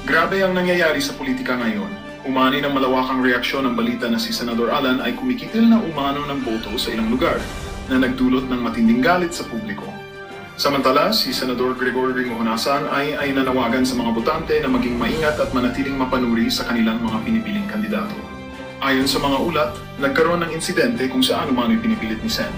Grabe ang nangyayari sa politika ngayon. Umani ng malawakang reaksyon ng balita na si Senador Alan ay kumikitil na umano ng boto sa ilang lugar na nagdulot ng matinding galit sa publiko. Samantala, si Senador Gregorio Ringo Honasan ay nanawagan sa mga botante na maging maingat at manatiling mapanuri sa kanilang mga pinipiling kandidato. Ayon sa mga ulat, nagkaroon ng insidente kung saan umano'y pinipilit ni Sen.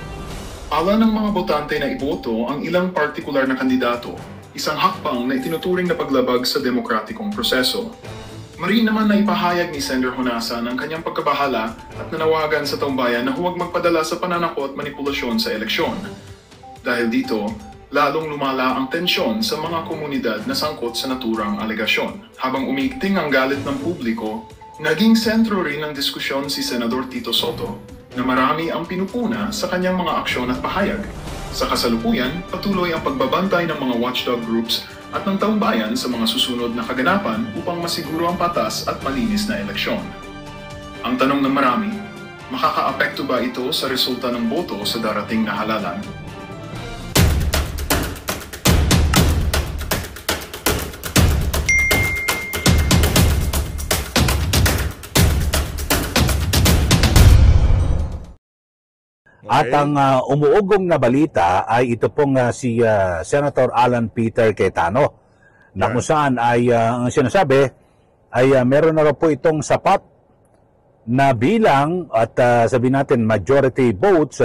Ala ng mga botante na iboto ang ilang partikular na kandidato, isang hakbang na itinuturing na paglabag sa demokratikong proseso. Mariin naman na ipahayag ni Senator Honasan ang kanyang pagkabahala at nanawagan sa taong bayan na huwag magpadala sa pananako at manipulasyon sa eleksyon. Dahil dito, lalong lumala ang tensyon sa mga komunidad na sangkot sa naturang alegasyon. Habang umiigting ang galit ng publiko, naging sentro rin ng diskusyon si Senador Tito Soto na marami ang pinupuna sa kanyang mga aksyon at pahayag. Sa kasalukuyan, patuloy ang pagbabantay ng mga watchdog groups at ng taong bayan sa mga susunod na kaganapan upang masiguro ang patas at malinis na eleksyon. Ang tanong ng marami, makakaapekto ba ito sa resulta ng boto sa darating na halalan? At ang umuugong na balita ay ito pong si Senator Alan Peter Cayetano na kung saan ay ang sinasabi ay meron na raw po itong sapat na bilang at sabihin natin majority votes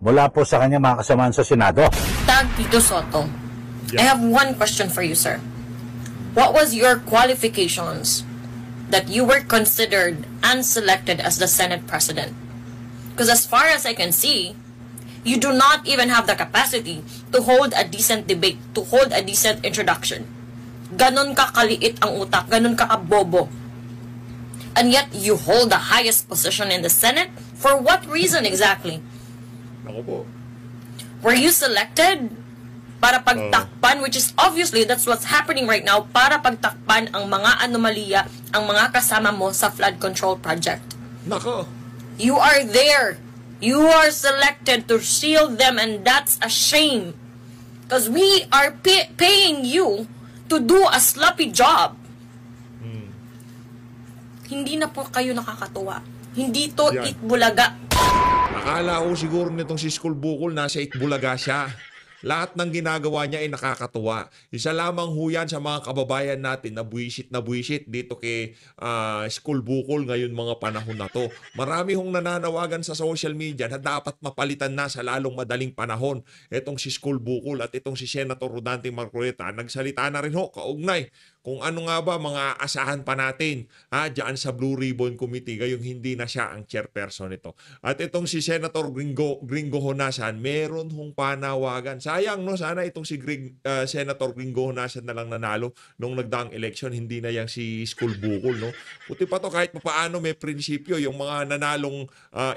mula po sa kanyang mga kasamahan sa Senado. Tag Tito Soto, I have one question for you, sir. What was your qualifications that you were considered and selected as the Senate President? Because as far as I can see, you do not even have the capacity to hold a decent debate, to hold a decent introduction. Ganon ka kaliit ang utak, ganon ka kabobo. And yet, you hold the highest position in the Senate? For what reason exactly? Ako po. Were you selected para pagtakpan, which is obviously, that's what's happening right now, para pagtakpan ang mga anomalya, ang mga kasama mo sa flood control project? Nako. You are there. You are selected to shield them, and that's a shame. Because we are paying you to do a sloppy job. Hindi na po kayo nakakatuwa. Hindi to Itbulaga. Akala ko siguro nitong si School Bukol nasa Itbulaga siya. Lahat ng ginagawa niya ay nakakatuwa. Isa lamang huyan sa mga kababayan natin na buwisit dito kay School Bukol ngayon mga panahon na to. Marami hong nananawagan sa social media na dapat mapalitan na sa lalong madaling panahon. Itong si School Bukol at itong si Senator Rodante Marcoleta nagsalita na rin ho kaugnay kung ano nga ba mga asahan pa natin dyan sa Blue Ribbon Committee gayong hindi na siya ang chairperson nito. At itong si Senator Gringo Honasan, meron hong panawagan. Sayang no, sana itong si Senator Gringo Honasan na lang nanalo nung nagdaang election, hindi na yang si School Bukol. No? Puti pa to kahit paano may prinsipyo yung mga nanalong,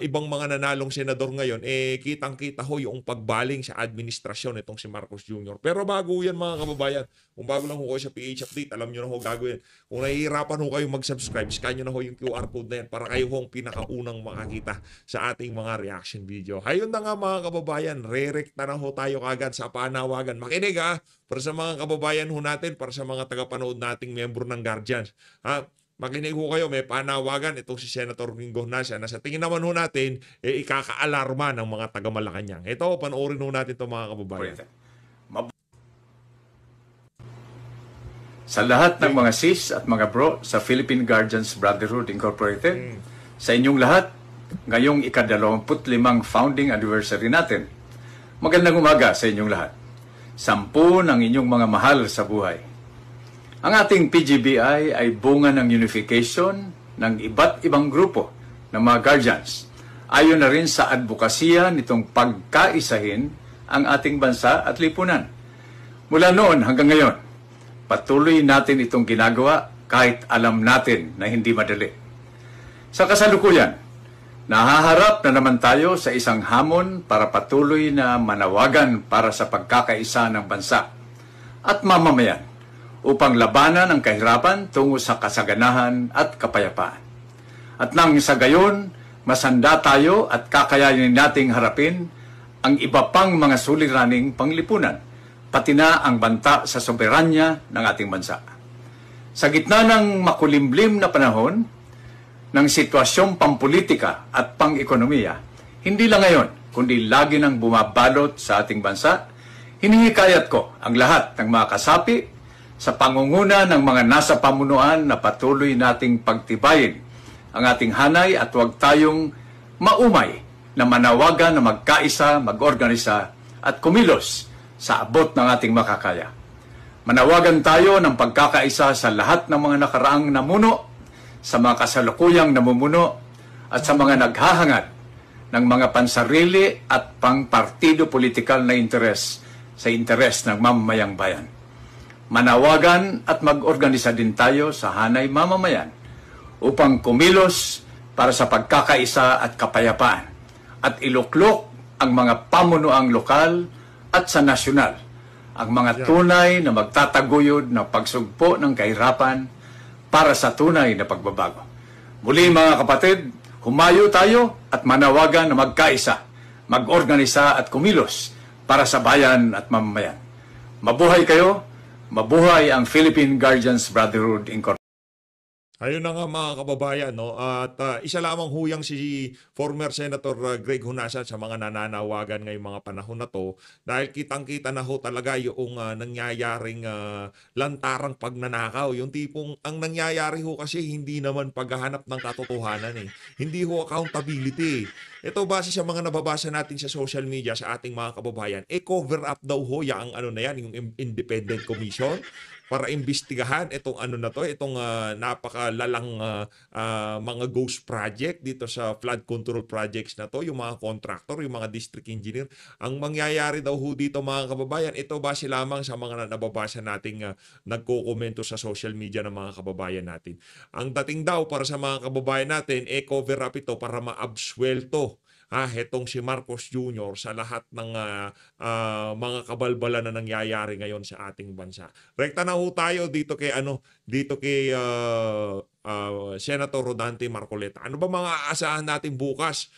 ibang mga nanalong senador ngayon, kitang-kita ho yung pagbaling sa administrasyon itong si Marcos Jr. Pero bago yan mga kababayan, kung bago lang ho kayo sa PH Update, alam nyo na ho gagawin. Kung nahihirapan ho kayo mag-subscribe, scan nyo na ho yung QR code na yan para kayo hong pinakaunang makakita sa ating mga reaction video. Hayun na nga mga kababayan, re-recta na ho tayo kagad sa panawagan. Makinig para sa mga kababayan ho natin, para sa mga tagapanood nating membro ng Guardians. Makinig ho kayo, may panawagan itong si Senator Gringo Honasan na sa tingin naman ho natin, ikaka-alarma ng mga taga-Malacanang. Ito, panoorin ho natin ito mga kababayan. Sa lahat ng mga sis at mga bro sa Philippine Guardians Brotherhood Incorporated, sa inyong lahat, ngayong ika-25 founding anniversary natin, magandang umaga sa inyong lahat. 10 ng inyong mga mahal sa buhay. Ang ating PGBI ay bunga ng unification ng iba't ibang grupo ng mga guardians. Ayon na rin sa advokasya nitong pagkaisahin ang ating bansa at lipunan. Mula noon hanggang ngayon, patuloy natin itong ginagawa kahit alam natin na hindi madali. Sa kasalukuyan, nahaharap na naman tayo sa isang hamon para patuloy na manawagan para sa pagkakaisa ng bansa at mamamayan upang labanan ang kahirapan tungo sa kasaganahan at kapayapaan. At nang sa gayon, masanda tayo at kakayanin nating harapin ang iba pang mga suliraning panglipunan, pati na ang banta sa soberanya ng ating bansa. Sa gitna ng makulimlim na panahon ng sitwasyong pampolitika at pang-ekonomiya, hindi lang ngayon, kundi lagi nang bumabalot sa ating bansa, hinihikayat ko ang lahat ng mga kasapi sa pangunguna ng mga nasa pamunuan na patuloy nating pagtibayin ang ating hanay at huwag tayong maumay na manawagan na magkaisa, mag-organisa at kumilos sa abot ng ating makakaya. Manawagan tayo ng pagkakaisa sa lahat ng mga nakaraang namuno, sa mga kasalukuyang namumuno, at sa mga naghahangad ng mga pansarili at pangpartido politikal na interes sa interes ng mamamayang bayan. Manawagan at mag-organisa din tayo sa hanay mamamayan upang kumilos para sa pagkakaisa at kapayapaan at iluklok ang mga pamunuang lokal at sa nasyonal, ang mga tunay na magtataguyod na pagsugpo ng kahirapan para sa tunay na pagbabago. Muli mga kapatid, humayo tayo at manawagan na magkaisa, mag-organisa at kumilos para sa bayan at mamamayan. Mabuhay kayo, mabuhay ang Philippine Guardians Brotherhood Incorporated. Ayun na nga mga kababayan, no? At isa lamang huyang si former Senator Greg Honasan sa mga nananawagan ngayong mga panahon na to dahil kitang-kita na ho talaga yung nangyayaring lantarang pagnanakaw. Yung tipong ang nangyayari ho kasi hindi naman paghahanap ng katotohanan eh. Hindi ho accountability. Ito base sa mga nababasa natin sa social media sa ating mga kababayan, cover up daw ho ang ano na yan, yung independent commission para imbestigahan itong ano na to, itong napakalalang mga ghost project dito sa flood control projects na to, yung mga contractor, yung mga district engineer. Ang mangyayari daw ho dito mga kababayan, ito base lamang sa mga nababasa nating nagko-komento sa social media ng mga kababayan natin. Ang dating daw para sa mga kababayan natin, cover up ito para ma-absuelto hetong si Marcos Jr. sa lahat ng mga kabalbala na nangyayari ngayon sa ating bansa. Rekta na ho tayo dito kay Senator Rodante Marcoleta. Ano ba mga aasahan natin bukas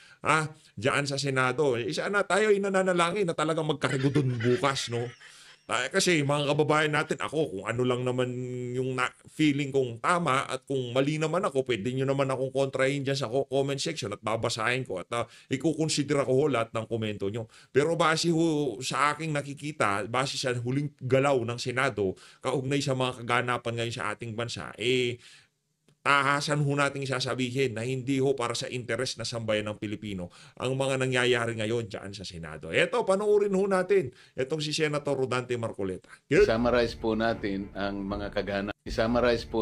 diyan sa Senado? Isa na tayo inananalangin na talagang magkarigo doon bukas, no? Kasi mga kababayan natin, ako kung ano lang naman yung feeling kong tama at kung mali naman ako, pwede nyo naman akong kontrahin dyan sa comment section at babasahin ko at ikukonsidera ko lahat ng komento nyo. Pero base ho sa aking nakikita, base sa huling galaw ng Senado, kaugnay sa mga kaganapan ngayon sa ating bansa, tahasan ho nating sasabihin na hindi ho para sa interes na sambayan ng Pilipino ang mga nangyayari ngayon dyan sa Senado. Eto, panoorin ho natin itong si Senator Rodante Marcoleta. Summarize po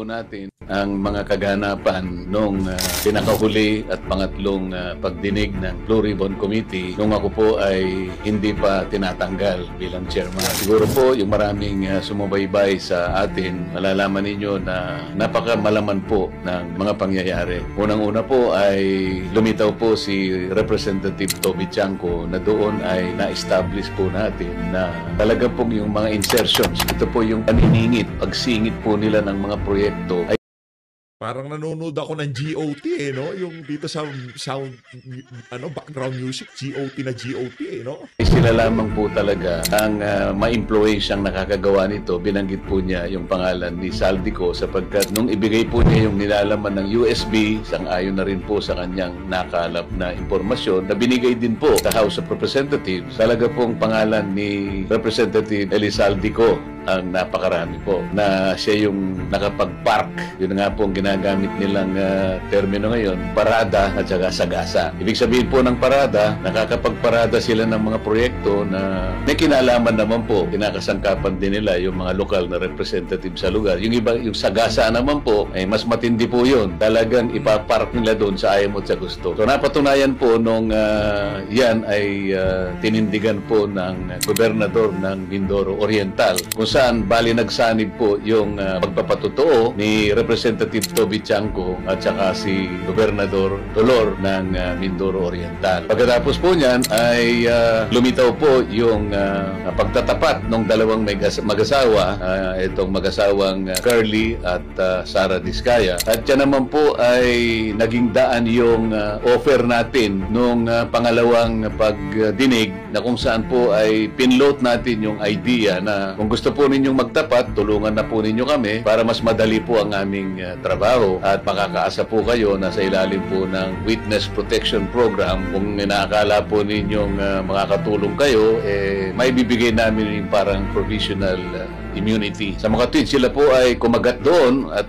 natin ang mga kaganapan nung pinakahuli at pangatlong pagdinig ng Blue Ribbon Committee nung ako po ay hindi pa tinatanggal bilang chairman. Siguro po yung maraming sumubaybay sa atin, malalaman ninyo na napakamalaman po ng mga pangyayari. Unang-una po ay lumitaw po si Representative Toby Chanco na doon ay na-establish po natin na talaga pong yung mga insertions, ito po yung paniningit, pagsingit po nila ng mga proyekto ay parang nanonood ako ng GOT no? Yung dito sa sound, background music, GOT na GOT no? Sila lamang po talaga ang ma-influence ang nakakagawa nito. Binanggit po niya yung pangalan ni Saldico sapagkat nung ibigay po niya yung nilalaman ng USB, sang-ayon na rin po sa kanyang nakalap na impormasyon na binigay din po sa House of Representatives. Talaga pong pangalan ni Representative Elisaldico ang napakarami po na siya yung nakapag-park. Yun nga po ang ginagamit nilang termino ngayon, parada at saka sagasa. Ibig sabihin po ng parada, nakakapagparada sila ng mga proyekto na may kinalaman naman po, kinakasangkapan din nila yung mga lokal na representative sa lugar. Yung iba, yung sagasa naman po, ay mas matindi po yun. Talagang ipapark nila doon sa ayaw mo at sa gusto. So napatunayan po nung yan ay tinindigan po ng gobernador ng Mindoro Oriental, kung saan bali nagsanib po yung pagpapatotoo ni Representative Toby Chanco at saka si Gobernador Dolor ng Mindoro Oriental. Pagkatapos po niyan ay lumitaw po yung pagtatapat ng dalawang mag-asawa, itong mag-asawang Curly at Sara Diskaya. At yan naman po ay naging daan yung offer natin nung pangalawang pagdinig na kung saan po ay pinload natin yung idea na kung gusto po po ninyong magtapat, tulungan na po ninyo kami para mas madali po ang aming trabaho at makakaasa po kayo na sa ilalim po ng Witness Protection Program. Kung inaakala po ninyong makakatulong kayo, may bibigay namin yung parang provisional immunity. Sa mga tweet, sila po ay kumagat doon at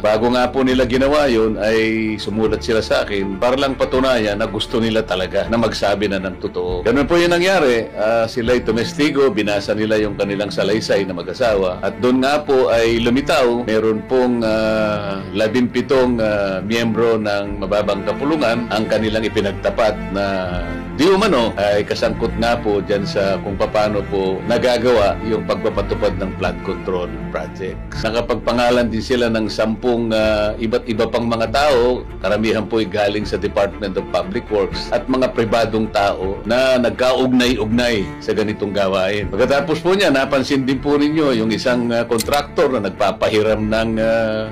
bago nga po nila ginawa yun ay sumulat sila sa akin para lang patunayan na gusto nila talaga na magsabi na ng totoo. Ganun po yung nangyari. Sila ay tumestigo, binasa nila yung kanilang salaysay na mag-asawa at doon nga po ay lumitaw. Meron pong 17 miyembro ng mababang kapulungan ang kanilang ipinagtapat na di umano ay kasangkot nga po dyan sa kung paano po nagagawa yung pagpapatupad ng flood control project. Nakapagpangalan din sila ng 10 iba't iba pang mga tao, karamihan po ay galing sa Department of Public Works at mga pribadong tao na nagkaugnay-ugnay sa ganitong gawain. Pagkatapos po niya, napansin din po ninyo yung isang kontraktor na nagpapahiram ng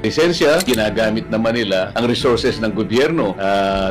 lisensya, ginagamit naman nila ang resources ng gobyerno.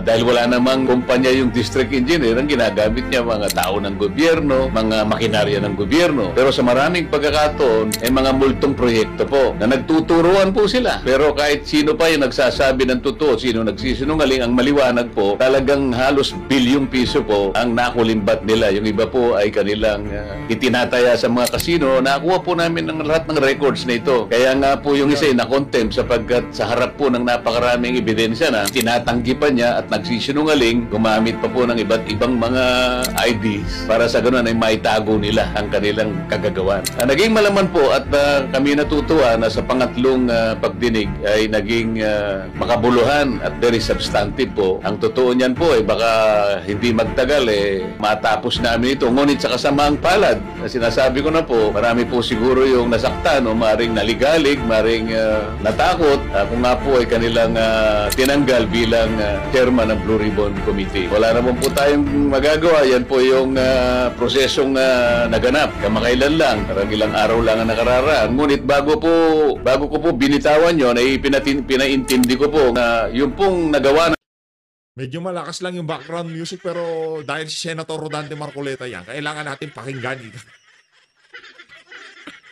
Dahil wala namang kumpanya yung district engineer, ang ginagamit niya mga tao ng gobyerno, mga makinarya ng gobyerno. Pero sa maraming pagkakataon, ay mga multong proyekto po na nagtuturuan po sila. Pero kahit sino pa yung nagsasabi ng totoo, sino nagsisinungaling, ang maliwanag po, talagang halos bilyong piso po ang nakulimbat nila. Yung iba po ay kanilang itinataya sa mga kasino. Nakuha po namin ng lahat ng records na ito. Kaya nga po yung isa ay na-contempt sapagkat sa harap po ng napakaraming ebidensya na tinatanggi pa niya at nagsisinungaling, gumamit pa po ng iba't ibang mga IDs para sa ganoon ay maitago nila ang kanilang kagagawan. Naging malaman po at kami natutuwa na sa pangatlong pagdinig ay naging makabuluhan at very substantive po. Ang totoo niyan po ay baka hindi magtagal matapos namin ito. Ngunit sa kasamaang palad, na sinasabi ko na po, marami po siguro yung nasaktan o maring naligalig, maring natakot kung nga po ay kanilang tinanggal bilang chairman ng Blue Ribbon Committee. Wala naman po tayong magagawa. Yan po yung prosesong naganap. Kamakailan lang, parang ilang araw lang ang nakararaan. Ngunit bago ko po binitawan yun, ay pinaintindi ko po na yung pong nagawa. Medyo malakas lang yung background music pero dahil si Senator Rodante Marcoleta yan, kailangan natin pakinggan ito.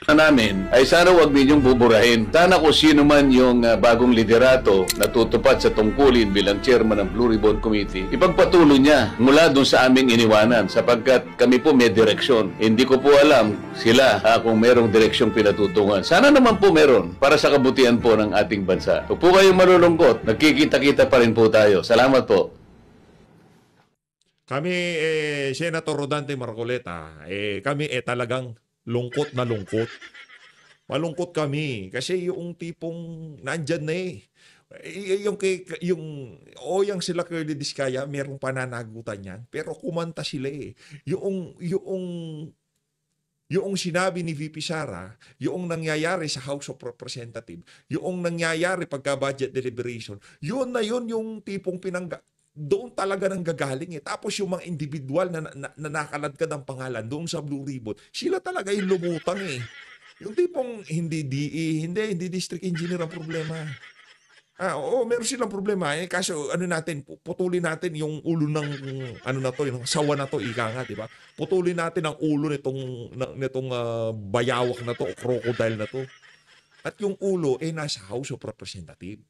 Namin ay sana wag ninyong buburahin. Sana kung sino man yung bagong liderato na tutupad sa tungkulin bilang chairman ng Blue Ribbon Committee, ipagpatuloy niya mula dun sa aming iniwanan sapagkat kami po may direksyon. Hindi ko po alam sila kung merong direksyong pinatutungan. Sana naman po meron para sa kabutihan po ng ating bansa. Huwag po kayong malulungkot. Nagkikita-kita pa rin po tayo. Salamat po. Kami, Senator Rodante Marcoleta, kami talagang lungkot na lungkot. Malungkot kami kasi yung tipong nandyan na yung sila Curly Discaya, merong pananagutan yan. Pero kumanta sila yung sinabi ni VP Sara, yung nangyayari sa House of Representatives, yung nangyayari pagka budget deliberation, yun yung tipong doon talaga nang gagaling Tapos yung mga individual na nakaladkad ang pangalan doon sa Blue Ribbon, sila talaga yung lumutang Yung tipong hindi DE, hindi district engineer ang problema. Oo, meron silang problema kaso putulin natin yung ulo ng yung sawa na to, ika nga, di ba? Putulin natin ang ulo nitong bayawak na to o crocodile na to. At yung ulo nasa House of Representatives.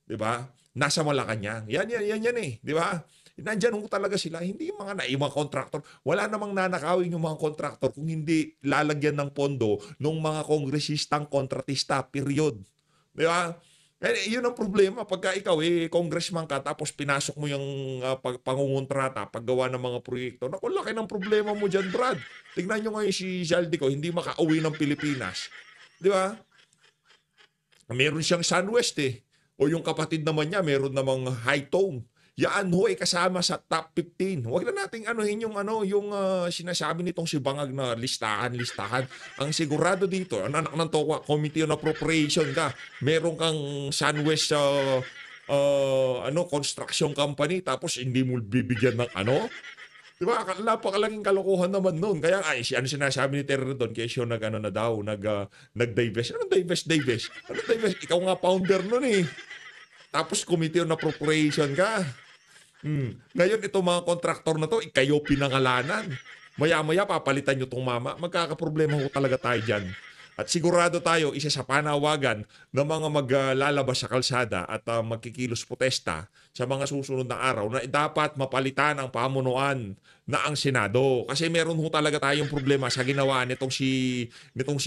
Di ba? Nasa Malacanang. Yan di ba? Nandiyan talaga sila. Hindi yung mga naimang kontraktor. Wala namang nanakawin yung mga kontraktor kung hindi lalagyan ng pondo ng mga kongresistang kontratista, period. Di ba? Yun ang problema. Pagka ikaw, congressman ka, tapos pinasok mo yung pangungontrata, paggawa ng mga proyekto. Naku, laki ng problema mo dyan, Brad. Tignan nyo ngayon si Zaldico, hindi makauwi ng Pilipinas. Di ba? Meron siyang SunWest O yung kapatid naman niya, meron namang high tone. Yan kasama sa top 15. Huwag na nating yung sinasabi nitong si Bangag na listahan. Ang sigurado dito, ang anak ng TOCA, Committee on Appropriation ka, meron kang SunWest construction company, tapos hindi mo bibigyan ng Diba? Napakalaking kalokohan naman noon. Kaya sinasabi ni Terry doon, kaya siya nag-divest. Anong divest? Ikaw nga founder noon Tapos Committee on Appropriation ka. Ngayon, itong mga kontraktor na to, kayo pinangalanan. Maya-maya, papalitan nyo itong mama. Magkakaproblema ko talaga tayo dyan. At sigurado tayo, isa sa panawagan ng mga maglalabas sa kalsada at magkikilos protesta sa mga susunod na araw na dapat mapalitan ang pamunuan na ang Senado. Kasi meron ho talaga tayong problema sa ginawa nitong si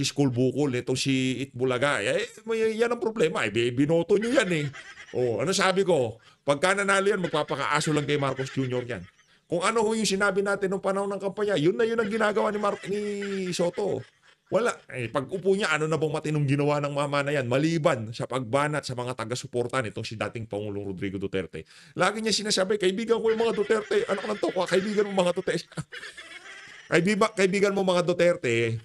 School Bukol, nitong si Itbulaga. Yan ang problema. Binoto nyo yan eh. Ano sabi ko? Pagka nanalo yan, magpapakaaso lang kay Marcos Jr. yan. Kung ano ho yung sinabi natin nung panahon ng kampanya, yun ang ginagawa ni Soto. Wala. Pag upo niya, ano na bang matinong ginawa ng mama na yan? Maliban sa pagbanat sa mga taga-suporta nitong si dating Pangulong Rodrigo Duterte. Lagi niya sinasabi, kaibigan ko yung mga Duterte. Anak ng tokwa, kaibigan mo mga Duterte. Kaibigan mo mga Duterte.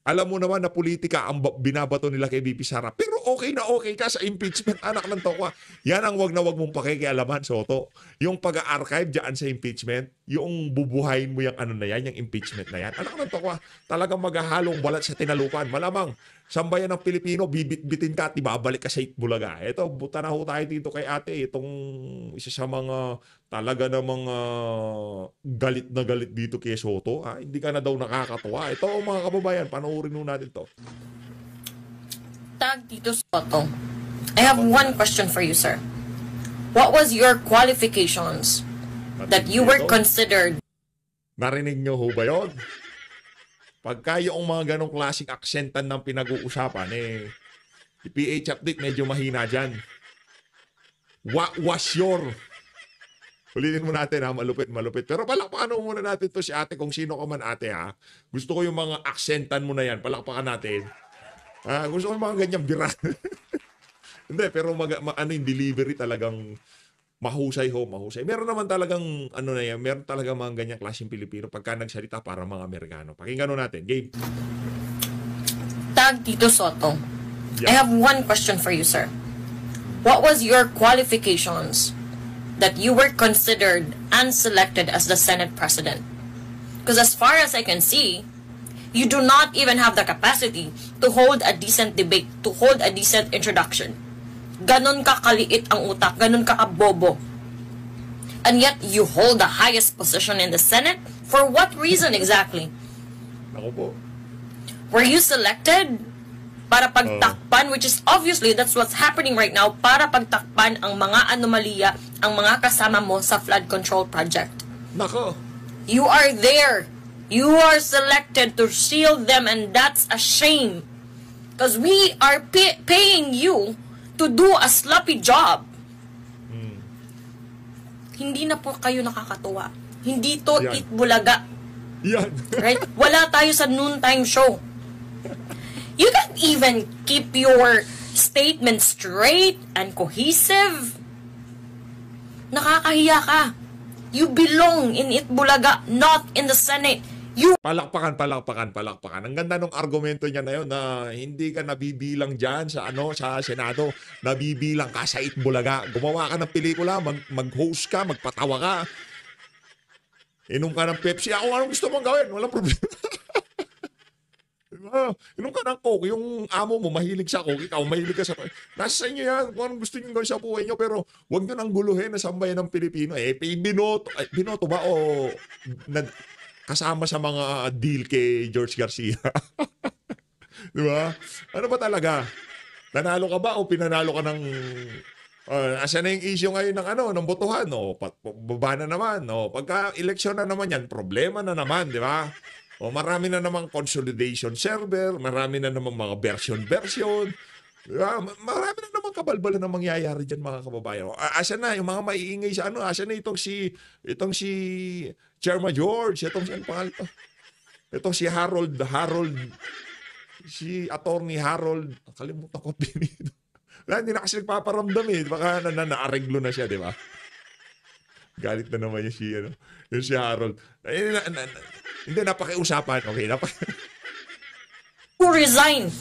Alam mo naman na politika ang binabato nila kay BP Sara. Pero okay na okay ka sa impeachment, anak ng tokwa. Yan ang wag na wag mong pakikialaman, Soto. Yung pag-archive dyan sa impeachment, yung bubuhayin mo yung ano na yan, yung impeachment na yan. Anak ng tokwa, talagang maghahalong balat sa tinalupan. Malamang, sambayan ng Pilipino, bibit-bitin ka at ibabalik ka sa Itbulaga. Ito, buta na ho tayo dito kay ate. Itong isa sa mga talaga namang galit na galit dito kay Soto. Hindi ka na daw nakakatuwa. Ito mga kababayan, panoorin ho natin to. Tag Tito Soto, I have one question for you, sir. What was your qualifications that you were considered? Narinig nyo ho ba yun? Pagka yung mga ganong klaseng aksentan ng pinag-uusapan, PH update medyo mahina dyan. What was your... Ulitin mo natin malupit. Pero palakpakan muna natin to si ate, kung sino ka man ate Gusto ko yung mga aksentan mo na yan, palakpakan natin. Gusto ko yung mga ganyang bira. Hindi, pero yung delivery talagang mahusay. Meron naman talagang, meron talagang mga ganyang klaseng Pilipino pagka nagsalita para mga Amerikano. Pakinggan natin. Game. Tag Tito Soto, I have one question for you, sir. What was your qualifications that you were considered and selected as the Senate President? Because as far as I can see, you do not even have the capacity to hold a decent debate, to hold a decent introduction. Ganon ka kaliit ang utak, ganon ka kabobo. And yet, you hold the highest position in the Senate? For what reason exactly? Ako po. Were you selected para pagtakpan, which is obviously, that's what's happening right now, para pagtakpan ang mga anomalya, ang mga kasama mo sa flood control project? Nako. You are there. You are selected to shield them, and that's a shame. Because we are paying you to do a sloppy job. Hindi na po kayo nakakatuwa. Hindi to Itbulaga. Yan. Right? Wala tayo sa noontime show. You can't even keep your statement straight and cohesive. Nakakahiya ka. You belong in Itbulaga, not in the Senate. Palakpakan. Ang ganda ng argumento niya na yun na hindi ka nabibilang dyan sa Senado. Nabibilang ka sa Itbulaga. Gumawa ka ng pelikula, mag-host ka, magpatawa ka. Inom ka ng Pepsi. Anong gusto mong gawin? Walang problema. Inom ka ng Coke. Yung amo mo mahilig sa Coke. Ikaw mahilig ka sa... Nasa sa inyo yan. Kung anong gusto nyo gawin sa buhay nyo. Pero huwag nyo nang guluhin na sambayan ng Pilipino. Binoto ba o... kasama sa mga deal kay George Garcia. Di ba? Ano ba talaga? Nanalo ka ba o pinanalo ka ng... asa na yung issue ngayon ng botohan? Baba na naman. Pagka eleksyon na naman yan, problema na naman, di ba? Marami na namang consolidation server, marami na namang mga version. Diba? Marami na namang kabalbalan na mangyayari dyan, mga kababayan. Asa na yung mga maiingay sa asa na itong si Chairman George, itong si Harold, si Attorney Harold, kalimutan ko pinito. Hindi na kasi nagpaparamdam baka naareglo na siya, di ba? Galit na naman yung si Harold. Hindi, napakiusapan. Okay, Who resign?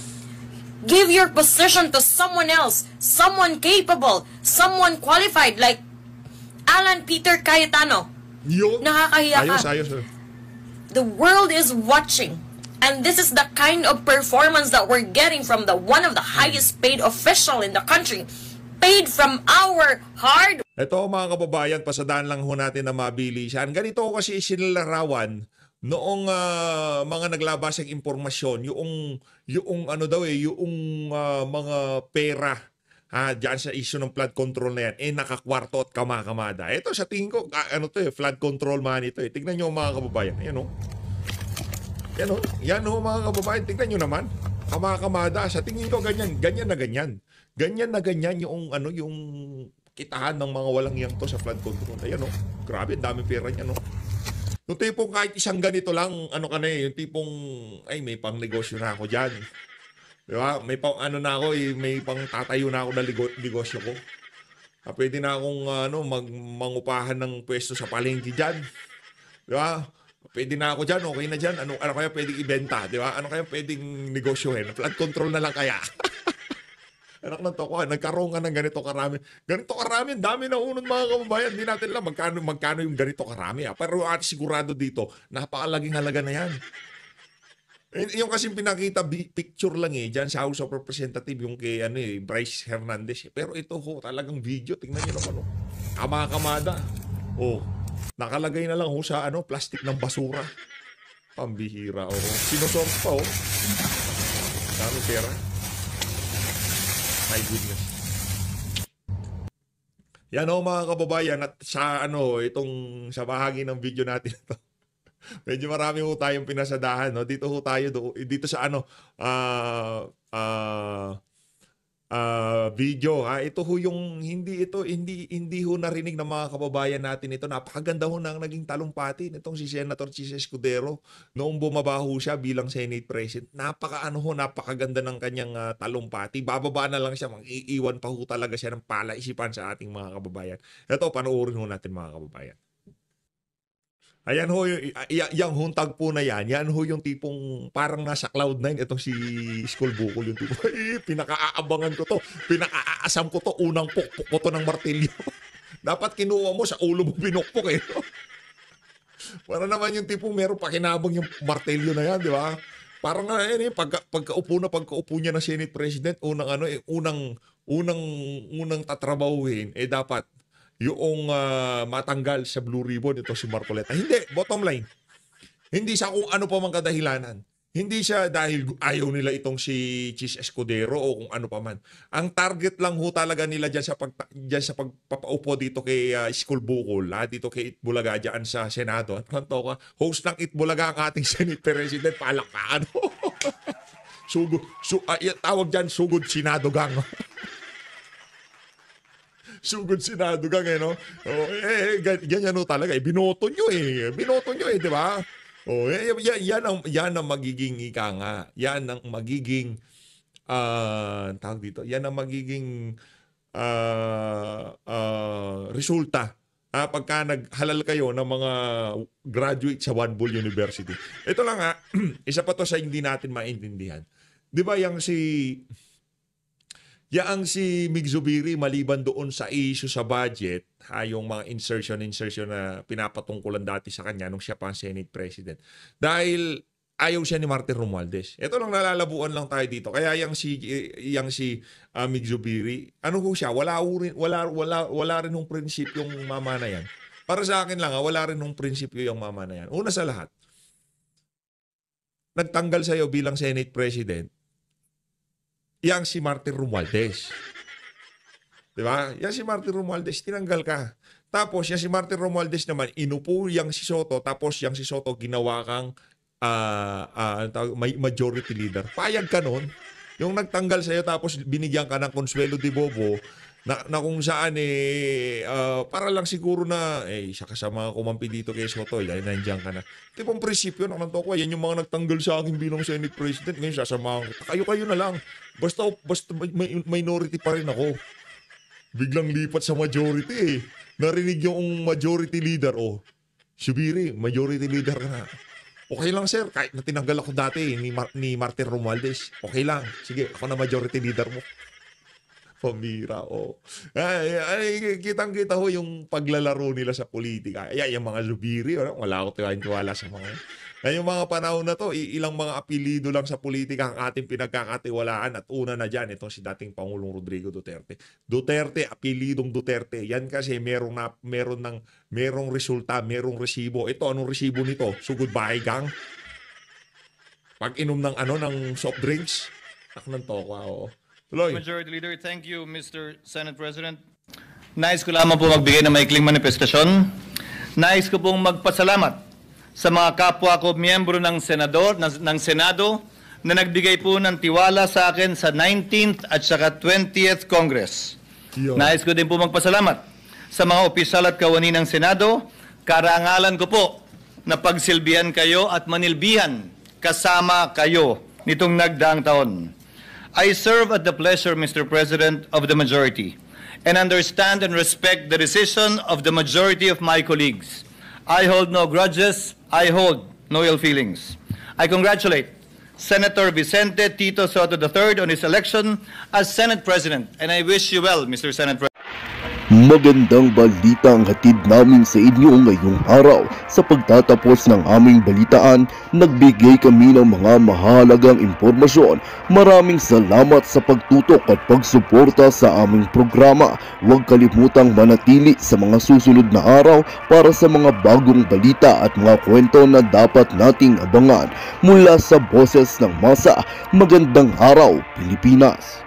Give your position to someone else, someone capable, someone qualified, like Alan Peter Cayetano. Nakakahiya ka. Ayos. The world is watching, and this is the kind of performance that we're getting from one of the highest paid official in the country, paid from our hard. Ito mga kababayan, pasadaan lang ho natin na mabilisan. Ganito kasi sinilarawan noong mga naglabas ng impormasyon, yung ano daw yung mga pera diyan sa issue ng flood control na yan, nakakwarto at kamakamada. Ito sa tingin ko, ano to flood control man ito. Tignan nyo mga kababayan. Ayan o. Yan o mga kababayan. Tignan nyo naman. Kamakamada. Sa tingin ko ganyan na ganyan. Ganyan na ganyan yung yung kitahan ng mga walang iyang to sa flood control. Ayan o. Grabe, daming pera niya no. Yung tipong kahit isang ganito lang, yung tipong, may pang negosyo na ako dyan. Diba? May pang na ako, may pang tatayo na ako na negosyo ko. Pwede na akong mangupahan ng pwesto sa palengke dyan. Diba? Pwede na ako dyan, okay na dyan. Ano kaya pwedeng ibenta? Diba? Ano kaya pwedeng negosyohin? Flood control na lang kaya. Anak ng toko, nagkaroon ka ng ganito karami. Ganito karami, dami na unod mga kababayan. Hindi natin lang magkano yung ganito karami. Pero sigurado dito, napakalaging halaga na yan. Yung kasi pinakita picture lang dyan sa House of Representatives yung kay Bryce Hernandez. Pero ito talagang video. Tingnan nyo naman Kamakamada. Nakalagay na lang sa plastic ng basura. Pambihira Sinusort pa dami pera. My goodness. Yan mga kababayan at sa itong sa bahagi ng video natin ito. Medyo marami tayong pinasadahan Dito tayo dito sa video ito yung hindi narinig ng mga kababayan natin ito. Napakaganda nang naging talumpati nitong si Senator Chis Escudero noong bumaba siya bilang Senate President. Napakaganda ng kanyang talumpati. Bababa na lang siya, mag-iiwan pa talaga siya ng palaisipan sa ating mga kababayan. Ito panoorin natin mga kababayan. Ayan yung huntag po na yan yung tipong parang nasa Cloud9 itong si School Bukol yung tipong pinaka-aabangan ko to, pinaka-aasam ko to, unang pukpok ko to ng martilyo. Dapat kinuha mo sa ulo mo binukpok para naman yung tipong meron pakinabang yung martilyo na yan, di ba? Parang pagkaupo niya ng Senate President, unang tatrabahuhin dapat yung matanggal sa Blue Ribbon ito si Marcoleta. Hindi, bottom line. Hindi sa kung ano pa man kadahilanan. Hindi siya dahil ayaw nila itong si Chis Escudero o kung ano pa man. Ang target lang talaga nila dyan sa pagpapaupo dito kay School Bukol, dito kay Itbulaga dyan sa Senado. At host ng Itbulaga ang ating Senate President, palakpakan. Tawag dyan, sugod Senado gang. Sugod Senado gang ganyan talaga binoto nyo di ba? Yan ang magiging ika nga. Yan ang magiging tawag dito. Yan ang magiging resulta pagka naghalal kayo ng mga graduate sa One Bull University. Ito lang isa pa to sa hindi natin maintindihan. Di ba yang si Mig Zubiri maliban doon sa issue sa budget, yung mga insertion na pinapatungkulan dati sa kanya nung siya pa ang Senate President. Dahil ayaw siya ni Martin Romualdez. Ito lang nalalabuan lang tayo dito. Kaya yang si Mig Zubiri, siya, wala rin ng prinsipyong mama na yan. Para sa akin lang, wala rin ng prinsipyo yung mama na yan. Una sa lahat, nagtanggal sa iyo bilang Senate President yang si Martin Romualdez. Diba? Yang si Martin Romualdez, tinanggal ka. Tapos, yang si Martin Romualdez naman, inupo yang si Soto, tapos yang si Soto ginawa kang majority leader. Payag ka nun. Yung nagtanggal sa'yo, tapos binigyan ka ng Consuelo de Bobo, na kung saan para lang siguro na siya kasama kumampi dito kay Soto, nandiyan ka na. Tipong prinsipyo naman to ko, yan yung mga nagtanggal sa akin bilang Senate President, ngayon sasamahan kita. Kayo na lang. Basta minority pa rin ako. Biglang lipat sa majority Narinig yung majority leader, Zubiri, majority leader ka na. Okay lang sir, kahit na tinanggal ako dati ni Martin Romualdez. Okay lang, sige, ako na majority leader mo. Pamira, kitang-kita ho yung paglalaro nila sa politika. Yung mga Zubiri, wala ako tiwala sa mga Ngayong mga panahon na to, ilang mga apelido lang sa politika ang ating pinagkakatiwalaan at una na dyan, itong si dating Pangulong Rodrigo Duterte. Duterte, apelidong Duterte. Yan kasi merong resulta, merong resibo. Ito, anong resibo nito? Sugod bahay gang? Pag inom ng ng soft drinks? Tak ng tokwa, oo. Tuloy. Majority Leader, thank you, Mr. Senate President. Nais ko lamang po magbigay ng maikling manifestasyon. Nais ko pong magpasalamat sa mga kapwa ko miyembro ng Senado na nagbigay po ng tiwala sa akin sa 19th at saka 20th Congress. Nais ko din po magpasalamat sa mga opisyal at kawani ng Senado. Karangalan ko po na pagsilbihan kayo at manilbihan kasama kayo nitong nagdaang taon. I serve at the pleasure, Mr. President, of the majority and understand and respect the decision of the majority of my colleagues. I hold no grudges. I hold no ill feelings. I congratulate Senator Vicente Tito Soto III on his election as Senate President, and I wish you well, Mr. Senate President. Magandang balita ang hatid namin sa inyo ngayong araw. Sa pagtatapos ng aming balitaan, nagbigay kami ng mga mahalagang impormasyon. Maraming salamat sa pagtutok at pagsuporta sa aming programa. Huwag kalimutang manatili sa mga susunod na araw para sa mga bagong balita at mga kwento na dapat nating abangan. Mula sa Boses ng Masa, magandang araw, Pilipinas!